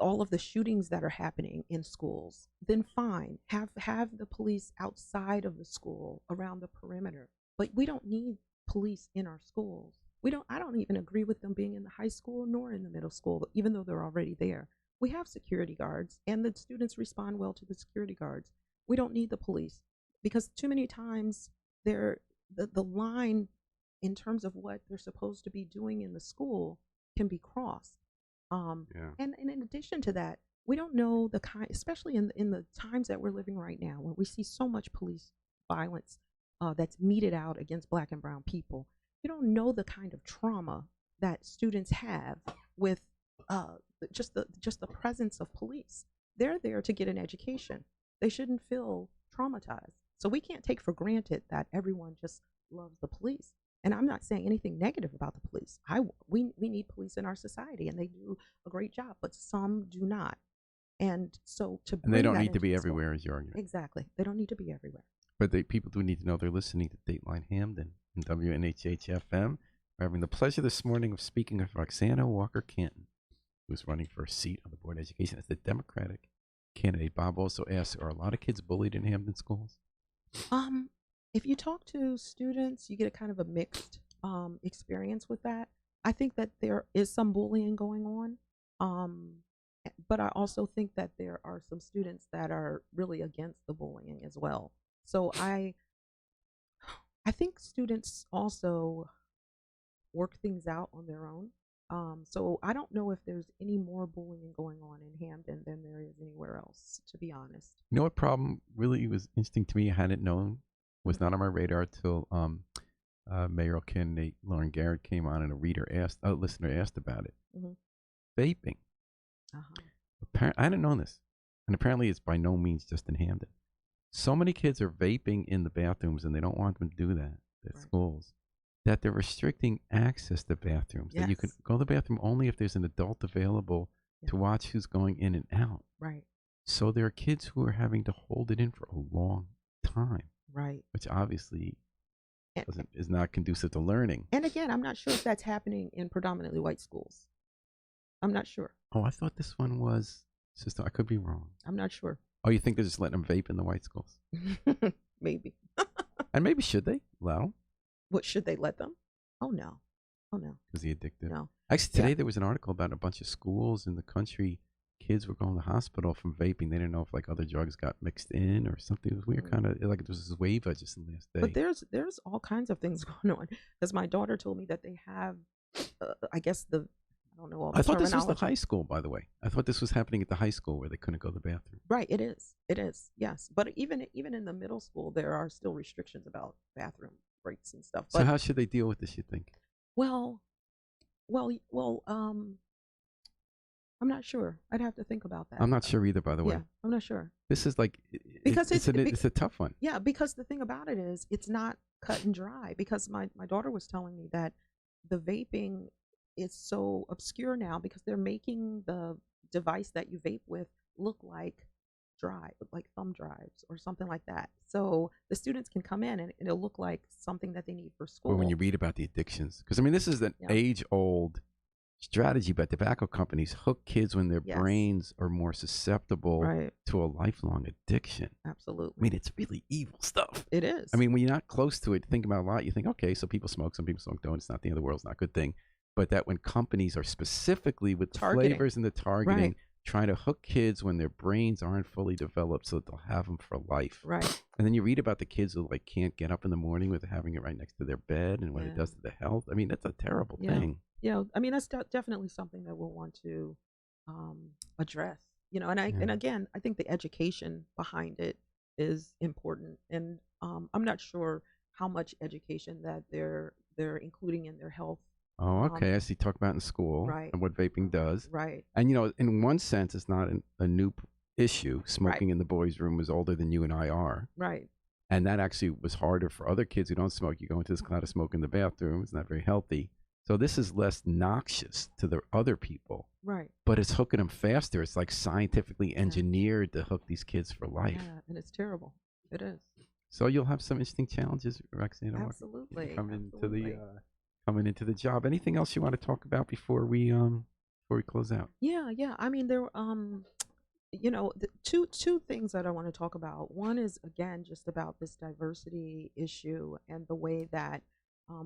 [SPEAKER 3] all of the shootings that are happening in schools, then fine, have the police outside of the school around the perimeter. But we don't need police in our schools. I don't even agree with them being in the high school nor in the middle school, even though they're already there. We have security guards, and the students respond well to the security guards. We don't need the police, because too many times the line in terms of what they're supposed to be doing in the school can be crossed. And in addition to that, we don't know the kind, especially in the times that we're living right now, where we see so much police violence that's meted out against Black and brown people. You don't know the kind of trauma that students have with just the presence of police. They're there to get an education. They shouldn't feel traumatized. So we can't take for granted that everyone just loves the police. And I'm not saying anything negative about the police. We need police in our society, and they do a great job, but some do not. And so
[SPEAKER 2] and they don't need to be everywhere, is your argument.
[SPEAKER 3] Exactly. They don't need to be everywhere.
[SPEAKER 2] But people do need to know they're listening to Dateline Hamden and WNHH FM. We're having the pleasure this morning of speaking with Roxana Walker-Canton, who's running for a seat on the Board of Education as the Democratic candidate. Bob also asks, are a lot of kids bullied in Hamden schools?
[SPEAKER 3] If you talk to students, you get a kind of a mixed experience with that. I think that there is some bullying going on, but I also think that there are some students that are really against the bullying as well. So I think students also work things out on their own. So I don't know if there's any more bullying going on in Hamden than there is anywhere else, to be honest.
[SPEAKER 2] You know what problem really was interesting to me? I hadn't known, was not on my radar till mayoral candidate Lauren Garrett came on, and a listener asked about it. Vaping. I didn't know this, and apparently it's by no means just in Hamden. So many kids are vaping in the bathrooms, and they don't want them to do that at schools, that they're restricting access to bathrooms. That you can go to the bathroom only if there's an adult available to watch who's going in and out.
[SPEAKER 3] Right.
[SPEAKER 2] So there are kids who are having to hold it in for a long time.
[SPEAKER 3] Right.
[SPEAKER 2] Which obviously is not conducive to learning.
[SPEAKER 3] And again, I'm not sure if that's happening in predominantly white schools. I'm not sure.
[SPEAKER 2] Oh, I thought this one was. I could be wrong.
[SPEAKER 3] I'm not sure.
[SPEAKER 2] Oh, you think they're just letting them vape in the white schools?
[SPEAKER 3] Maybe.
[SPEAKER 2] And maybe should they allow them?
[SPEAKER 3] What, should they let them? Oh no.
[SPEAKER 2] Is he addicted?
[SPEAKER 3] No.
[SPEAKER 2] Actually, today there was an article about a bunch of schools in the country. Kids were going to the hospital from vaping. They didn't know if like other drugs got mixed in or something. It was weird, kind of like it was this wave just in the last day.
[SPEAKER 3] But there's all kinds of things going on, because my daughter told me that they have, I guess I don't know all the
[SPEAKER 2] I thought this was the
[SPEAKER 3] terminology.
[SPEAKER 2] high school, by the way. I thought this was happening at the high school where they couldn't go to the bathroom.
[SPEAKER 3] Right, it is. Yes, but even in the middle school, there are still restrictions about bathroom breaks and stuff.
[SPEAKER 2] So how should they deal with this, you think?
[SPEAKER 3] Well, I'm not sure. I'd have to think about that.
[SPEAKER 2] I'm not sure either, by the way.
[SPEAKER 3] Yeah, I'm not sure.
[SPEAKER 2] This is like,
[SPEAKER 3] because
[SPEAKER 2] it's a tough one.
[SPEAKER 3] Yeah, because the thing about it is, it's not cut and dry. Because my daughter was telling me that the vaping is so obscure now, because they're making the device that you vape with look like thumb drives or something like that. So the students can come in and it'll look like something that they need for school.
[SPEAKER 2] Or when you read about the addictions, because I mean, this is an age-old strategy, but tobacco companies hook kids when their brains are more susceptible to a lifelong addiction.
[SPEAKER 3] Absolutely.
[SPEAKER 2] I mean, it's really evil stuff.
[SPEAKER 3] It is.
[SPEAKER 2] I mean, when you're not close to it, think about it a lot. You think, okay, so people smoke, some people don't. It's not the end of the world. It's not a good thing. But that when companies are specifically with the flavors and the targeting, trying to hook kids when their brains aren't fully developed so that they'll have them for life.
[SPEAKER 3] Right.
[SPEAKER 2] And then you read about the kids who like can't get up in the morning with having it right next to their bed and what it
[SPEAKER 3] Yeah.
[SPEAKER 2] does to the health. I mean, that's a terrible
[SPEAKER 3] Yeah.
[SPEAKER 2] thing.
[SPEAKER 3] Yeah, I mean that's definitely something that we'll want to address. And again, I think the education behind it is important, and I'm not sure how much education that they're including in their health.
[SPEAKER 2] Oh, okay. I see. Talk about in school
[SPEAKER 3] Right.
[SPEAKER 2] and what vaping does.
[SPEAKER 3] Right.
[SPEAKER 2] And, in one sense, it's not a new issue. Smoking
[SPEAKER 3] Right.
[SPEAKER 2] in the boys' room was older than you and I are.
[SPEAKER 3] Right.
[SPEAKER 2] And that actually was harder for other kids who don't smoke. You go into this cloud of smoke in the bathroom. It's not very healthy. So this is less noxious to the other people,
[SPEAKER 3] Right.
[SPEAKER 2] but it's hooking them faster. It's like scientifically engineered to hook these kids for life.
[SPEAKER 3] Yeah, and it's terrible. It is.
[SPEAKER 2] So you'll have some interesting challenges, Roxana,
[SPEAKER 3] Absolutely.
[SPEAKER 2] coming into the job. Anything else you want to talk about before we close out?
[SPEAKER 3] Yeah. I mean, there the two things that I want to talk about. One is again just about this diversity issue and the way that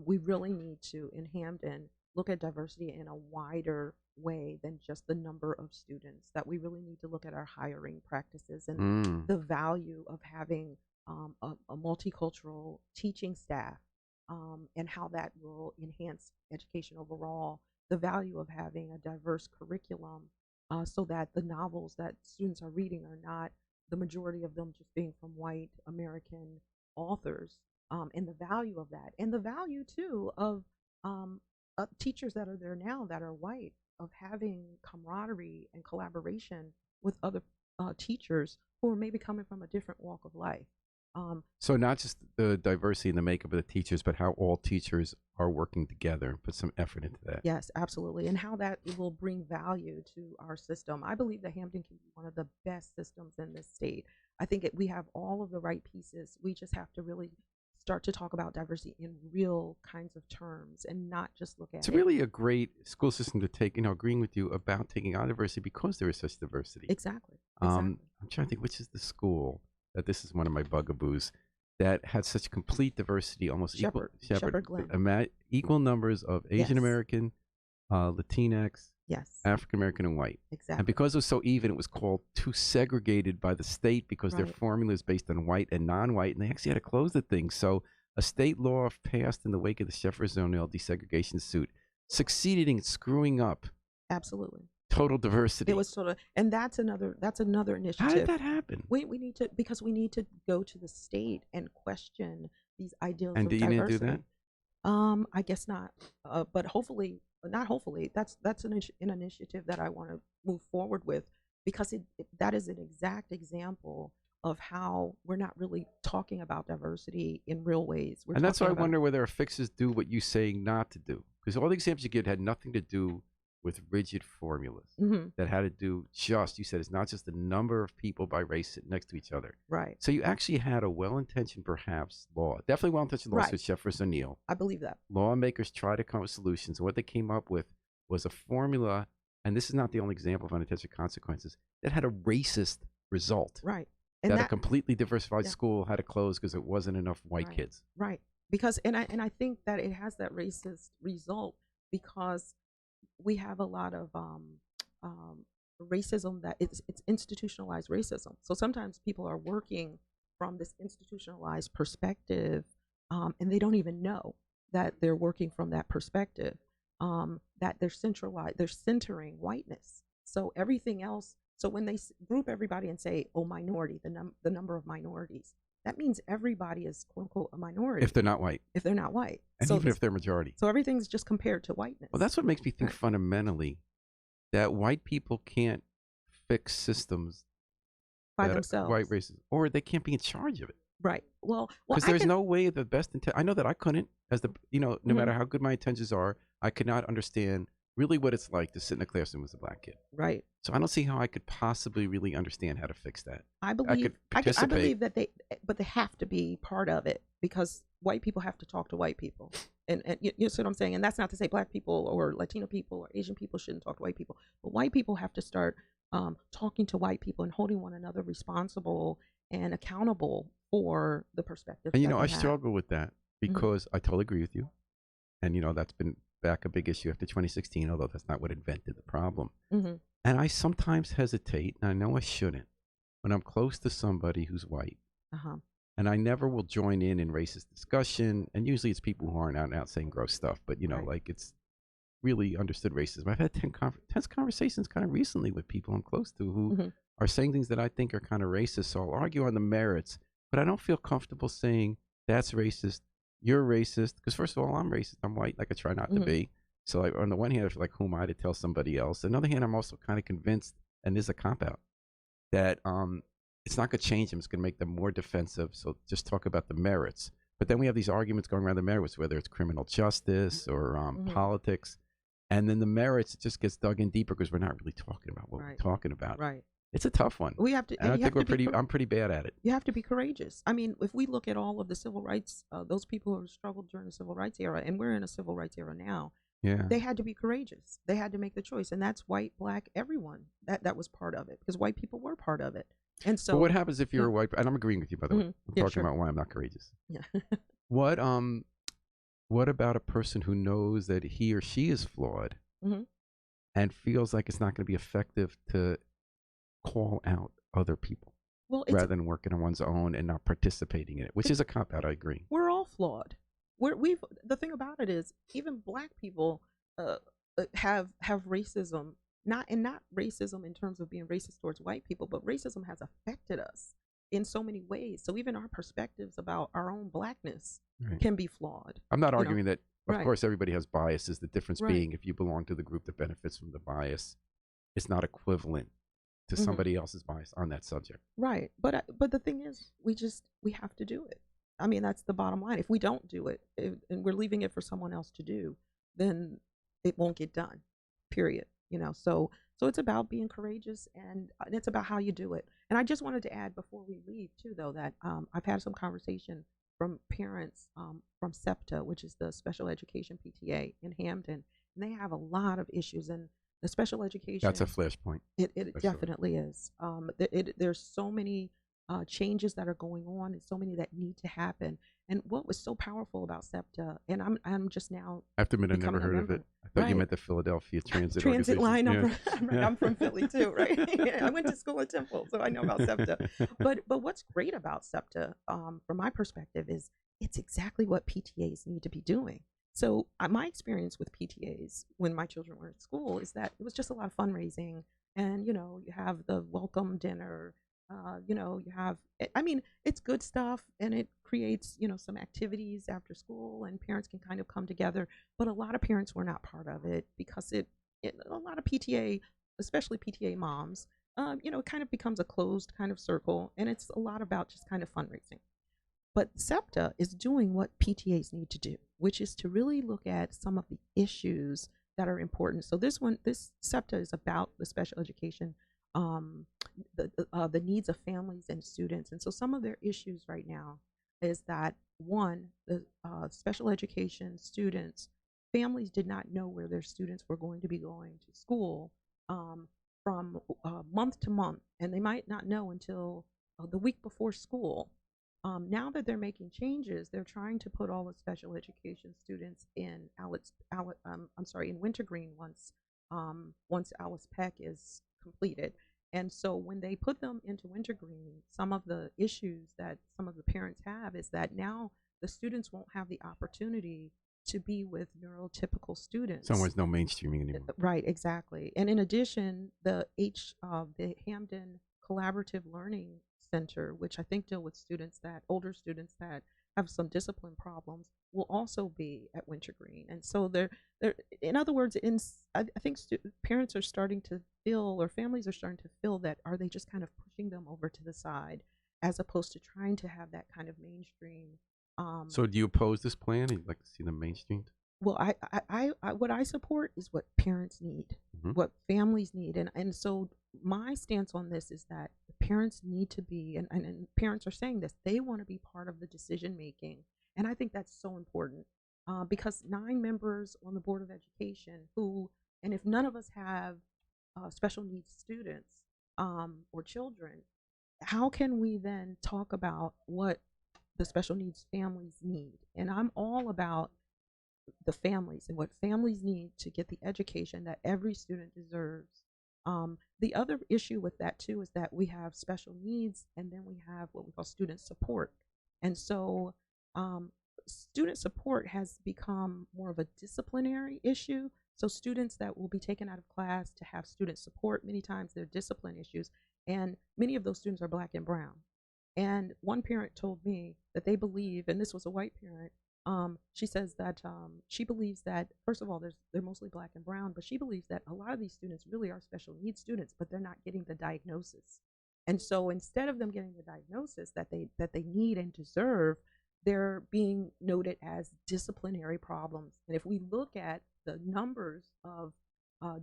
[SPEAKER 3] we really need to in Hamden look at diversity in a wider way than just the number of students. That we really need to look at our hiring practices and the value of having a multicultural teaching staff, and how that will enhance education overall. The value of having a diverse curriculum, so that the novels that students are reading are not the majority of them just being from white American authors, and the value of that, and the value too of teachers that are there now that are white, of having camaraderie and collaboration with other teachers who are maybe coming from a different walk of life.
[SPEAKER 2] So not just the diversity in the makeup of the teachers, but how all teachers are working together and put some effort into that.
[SPEAKER 3] Yes, absolutely. And how that will bring value to our system. I believe that Hamden can be one of the best systems in this state. I think we have all of the right pieces. We just have to really start to talk about diversity in real kinds of terms and not just look at
[SPEAKER 2] It's really a great school system to take, agreeing with you about taking on diversity because there is such diversity.
[SPEAKER 3] Exactly.
[SPEAKER 2] I'm trying to think, which is the school that this is one of my bugaboos that had such complete diversity, almost
[SPEAKER 3] Shepherd Glen.
[SPEAKER 2] equal numbers of Asian
[SPEAKER 3] Yes.
[SPEAKER 2] American, Latinx,
[SPEAKER 3] Yes.
[SPEAKER 2] African American, and white.
[SPEAKER 3] Exactly.
[SPEAKER 2] And because it was so even, it was called too segregated by the state because their
[SPEAKER 3] Right.
[SPEAKER 2] formula is based on white and non-white, and they actually had to close the thing. So a state law passed in the wake of the Jeffersonian desegregation suit succeeded in screwing up
[SPEAKER 3] Absolutely.
[SPEAKER 2] total diversity.
[SPEAKER 3] It was sort of, and that's another initiative.
[SPEAKER 2] How did that happen?
[SPEAKER 3] We need to, because we need to go to the state and question these ideals
[SPEAKER 2] And
[SPEAKER 3] of
[SPEAKER 2] you didn't do
[SPEAKER 3] diversity.
[SPEAKER 2] that?
[SPEAKER 3] I guess not. But hopefully, not hopefully. That's an initiative that I want to move forward with, because that is an exact example of how we're not really talking about diversity in real ways.
[SPEAKER 2] And that's why I wonder whether our fixes do what you say not to do. Because all the examples you give had nothing to do with rigid formulas that had to do you said it's not just the number of people by race sitting next to each other.
[SPEAKER 3] Right.
[SPEAKER 2] So you actually had a well-intentioned, perhaps, law, definitely well-intentioned law,
[SPEAKER 3] Right.
[SPEAKER 2] said Jefferson O'Neill.
[SPEAKER 3] I believe that.
[SPEAKER 2] Lawmakers try to come up with solutions. And what they came up with was a formula, and this is not the only example of unintended consequences, that had a racist result.
[SPEAKER 3] Right.
[SPEAKER 2] And that a completely diversified school had to close because it wasn't enough white kids.
[SPEAKER 3] Right. Because, and I think that it has that racist result because we have a lot of racism that it's institutionalized racism. So sometimes people are working from this institutionalized perspective, and they don't even know that they're working from that perspective, that they're centering whiteness. So everything else, so when they group everybody and say, oh, minority, the number of minorities, that means everybody is quote unquote a minority.
[SPEAKER 2] If they're not white.
[SPEAKER 3] If they're not white.
[SPEAKER 2] And
[SPEAKER 3] so
[SPEAKER 2] even if they're majority.
[SPEAKER 3] So everything's just compared to whiteness.
[SPEAKER 2] Well, that's what makes me think fundamentally that white people can't fix systems
[SPEAKER 3] by themselves.
[SPEAKER 2] White races, or they can't be in charge of it.
[SPEAKER 3] Right. Well,
[SPEAKER 2] because there's no way the best intent. I know that I couldn't, no matter how good my intentions are, I could not understand really what it's like to sit in a classroom as a black kid.
[SPEAKER 3] Right.
[SPEAKER 2] So I don't see how I could possibly really understand how to fix that.
[SPEAKER 3] I believe that they have to be part of it because white people have to talk to white people. And you see what I'm saying? And that's not to say black people or Latino people or Asian people shouldn't talk to white people. But white people have to start talking to white people and holding one another responsible and accountable for the perspective.
[SPEAKER 2] And I struggle with that because I totally agree with you. And that's been back a big issue after 2016, although that's not what invented the problem.
[SPEAKER 3] Mm-hmm.
[SPEAKER 2] And I sometimes hesitate, and I know I shouldn't, when I'm close to somebody who's white.
[SPEAKER 3] Uh-huh.
[SPEAKER 2] And I never will join in racist discussion. And usually it's people who aren't out and out saying gross stuff, but, you know,
[SPEAKER 3] Right.
[SPEAKER 2] like it's really understood racism. I've had 10 tense conversations kind of recently with people I'm close to who
[SPEAKER 3] Mm-hmm.
[SPEAKER 2] are saying things that I think are kind of racist. So I'll argue on the merits, but I don't feel comfortable saying that's racist, you're racist. Because first of all, I'm racist. I'm white, like I try not to
[SPEAKER 3] Mm-hmm.
[SPEAKER 2] be. So like, on the one hand, I feel like who am I to tell somebody else? On the other hand, I'm also kind of convinced, and this is a cop-out, that it's not going to change them. It's going to make them more defensive. So just talk about the merits. But then we have these arguments going around the merits, whether it's criminal justice or politics. And then the merits, it just gets dug in deeper because we're not really talking about what we're talking about.
[SPEAKER 3] Right.
[SPEAKER 2] It's a tough one.
[SPEAKER 3] We have to.
[SPEAKER 2] And I think I'm pretty bad at it.
[SPEAKER 3] You have to be courageous. I mean, if we look at all of the civil rights, those people who struggled during the civil rights era, and we're in a civil rights era now,
[SPEAKER 2] Yeah.
[SPEAKER 3] they had to be courageous. They had to make the choice, and that's white, black, everyone. That was part of it because white people were part of it. And so,
[SPEAKER 2] but what happens if you're a white? And I'm agreeing with you, by the way. I'm talking
[SPEAKER 3] sure.
[SPEAKER 2] about why I'm not courageous.
[SPEAKER 3] Yeah.
[SPEAKER 2] What about a person who knows that he or she is flawed and feels like it's not going to be effective to call out other people rather than working on one's own and not participating in it, which is a cop-out, I agree.
[SPEAKER 3] We're all flawed. The thing about it is even black people have racism, not racism in terms of being racist towards white people, but racism has affected us in so many ways. So even our perspectives about our own blackness can be flawed.
[SPEAKER 2] I'm not arguing that, of
[SPEAKER 3] Right.
[SPEAKER 2] course, everybody has biases. The difference
[SPEAKER 3] Right.
[SPEAKER 2] being if you belong to the group that benefits from the bias, it's not equivalent to somebody else's bias on that subject.
[SPEAKER 3] Right. But the thing is, we have to do it. I mean, that's the bottom line. If we don't do it, and we're leaving it for someone else to do, then it won't get done. Period. You know. So it's about being courageous, and it's about how you do it. And I just wanted to add before we leave too, though, that I've had some conversation from parents from SEPTA, which is the Special Education PTA in Hamden, and they have a lot of issues and the special education.
[SPEAKER 2] That's a flashpoint.
[SPEAKER 3] It definitely is. There's so many changes that are going on, and so many that need to happen. And what was so powerful about SEPTA, and I'm just now.
[SPEAKER 2] I have to admit, I never heard of it. I thought you meant the Philadelphia Transit
[SPEAKER 3] Line.
[SPEAKER 2] Yeah.
[SPEAKER 3] I'm from Philly too, right? I went to school at Temple, so I know about SEPTA. But what's great about SEPTA, from my perspective, is it's exactly what PTAs need to be doing. So my experience with PTAs when my children were in school is that it was just a lot of fundraising, and you have the welcome dinner, you have, I mean, it's good stuff, and it creates some activities after school, and parents can kind of come together. But a lot of parents were not part of it because a lot of PTA, especially PTA moms, it kind of becomes a closed kind of circle, and it's a lot about just kind of fundraising. But SEPTA is doing what PTAs need to do, which is to really look at some of the issues that are important. So this SEPTA is about the special education, the needs of families and students. And so some of their issues right now is that, one, the special education students, families did not know where their students were going to be going to school from month to month, and they might not know until the week before school. Now that they're making changes, they're trying to put all the special education students in in Wintergreen once Alice Peck is completed. And so when they put them into Wintergreen, some of the issues that some of the parents have is that now the students won't have the opportunity to be with neurotypical students.
[SPEAKER 2] Someone's no mainstreaming anymore.
[SPEAKER 3] Right, exactly. And in addition, the Hamden Collaborative Learning Center, which I think deal with older students that have some discipline problems, will also be at Wintergreen. And so they're in other words, I think parents are starting to feel, or families are starting to feel, that are they just kind of pushing them over to the side as opposed to trying to have that kind of mainstream.
[SPEAKER 2] So do you oppose this plan? You'd like to see them mainstreamed?
[SPEAKER 3] Well, I what I support is what parents need, what families need, and so my stance on this is that the parents need to be, and parents are saying this, they want to be part of the decision making, and I think that's so important because 9 members on the Board of Education and if none of us have special needs students or children, how can we then talk about what the special needs families need? And I'm all about the families and what families need to get the education that every student deserves. The other issue with that too is that we have special needs, and then we have what we call student support. And so student support has become more of a disciplinary issue. So students that will be taken out of class to have student support, many times they're discipline issues, and many of those students are Black and brown. And one parent told me that they believe, and this was a white parent, she says that she believes that, first of all, they're mostly Black and brown, but she believes that a lot of these students really are special needs students, but they're not getting the diagnosis. And so instead of them getting the diagnosis that they need and deserve, they're being noted as disciplinary problems. And if we look at the numbers of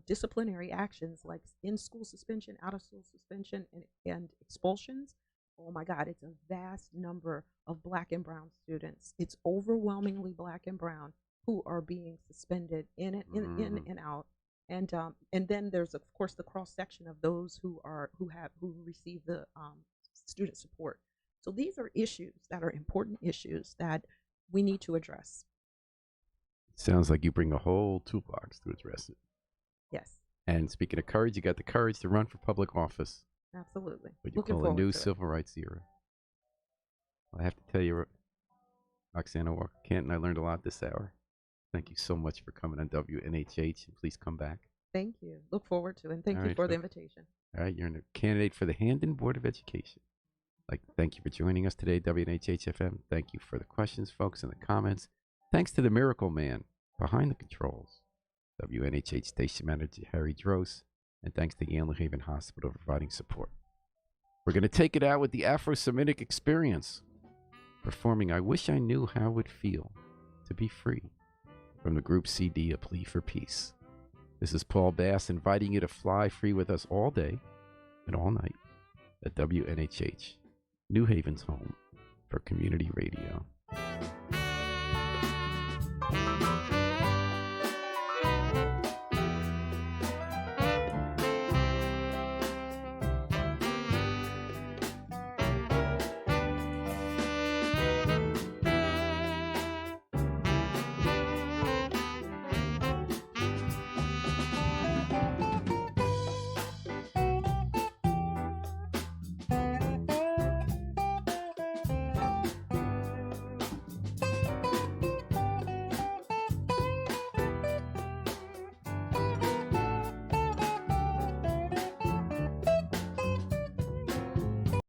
[SPEAKER 3] disciplinary actions like in-school suspension, out-of-school suspension, and expulsions, oh my God, it's a vast number of Black and brown students. It's overwhelmingly Black and brown who are being suspended in and out. And then there's of course the cross section of those who receive the student support. So these are issues that are important issues that we need to address.
[SPEAKER 2] Sounds like you bring a whole toolbox to address it.
[SPEAKER 3] Yes.
[SPEAKER 2] And speaking of courage, you got the courage to run for public office.
[SPEAKER 3] Absolutely.
[SPEAKER 2] What you call a new civil rights era. I have to tell you, Roxana Walker-Canton, I learned a lot this hour. Thank you so much for coming on WNHH, and please come back.
[SPEAKER 3] Thank you. Look forward to it, and thank you for the invitation.
[SPEAKER 2] All right, you're a candidate for the Hamden Board of Education. Thank you for joining us today, WNHH-FM. Thank you for the questions, folks, and the comments. Thanks to the miracle man behind the controls, WNHH station manager Harry Dross, and thanks to Yale New Haven Hospital for providing support. We're going to take it out with the Afro-Semitic Experience, performing I Wish I Knew How It Would Feel to Be Free, from the group CD A Plea for Peace. This is Paul Bass inviting you to fly free with us all day and all night at WNHH, New Haven's home for community radio.